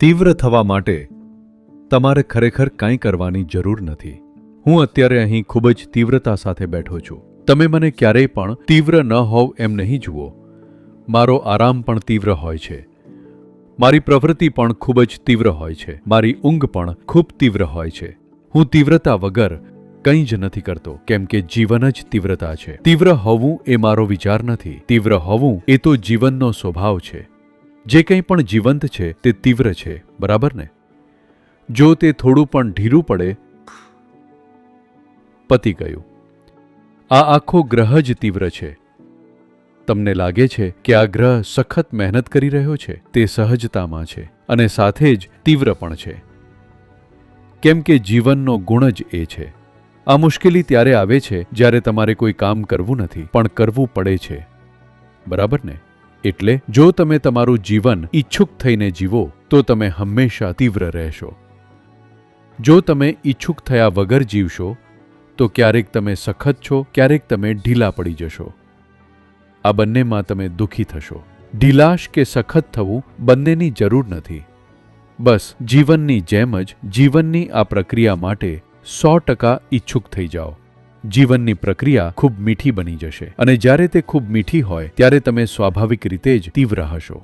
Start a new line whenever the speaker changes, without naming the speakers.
તીવ્ર થવા માટે તમારે ખરેખર કંઈ કરવાની જરૂર નથી. હું અત્યારે અહીં ખૂબ જ તીવ્રતા સાથે બેઠો છું. તમે મને ક્યારેય પણ તીવ્ર ન હોવ એમ નહીં જુઓ. મારો આરામ પણ તીવ્ર હોય છે. મારી પ્રવૃત્તિ પણ ખૂબ જ તીવ્ર હોય છે. મારી ઊંઘ પણ ખૂબ તીવ્ર હોય છે. હું તીવ્રતા વગર કંઈ જ નથી કરતો, કેમ કે જીવન જ તીવ્રતા છે. તીવ્ર હોવું એ મારો વિચાર નથી. તીવ્ર હોવું એ તો જીવનનો સ્વભાવ છે. જે કંઈ પણ જીવંત છે તે તીવ્ર છે, બરાબર ને? જો તે થોડું પણ ઢીલું પડે, પતી ગયું. આ આખો ગ્રહ જ તીવ્ર છે. તમને લાગે છે કે આ ગ્રહ સખત મહેનત કરી રહ્યો છે? તે સહજતામાં છે અને સાથે જ તીવ્ર પણ છે, કેમ કે જીવનનો ગુણ જ એ છે. આ મુશ્કેલી ત્યારે આવે છે જ્યારે તમારે કોઈ કામ કરવું નથી, પણ કરવું પડે છે, બરાબર ને? એટલે જો તમે તમારું જીવન ઈચ્છુક થઈને જીવો તો તમે હંમેશા તીવ્ર રહેશો. જો તમે ઈચ્છુક થયા વગર જીવશો તો ક્યારેક તમે સખત છો, ક્યારેક તમે ઢીલા પડી જશો. આ બંનેમાં તમે દુઃખી થશો. ઢીલાશ કે સખત થવું બંનેની જરૂર નથી. બસ જીવનની જેમ જ જીવનની આ પ્રક્રિયા માટે 100% ઈચ્છુક થઈ જાઓ. જીવનની પ્રક્રિયા ખૂબ મીઠી બની જશે અને જ્યારે તે ખૂબ મીઠી હોય ત્યારે તમે સ્વાભાવિક રીતે જ તીવ્ર હશો.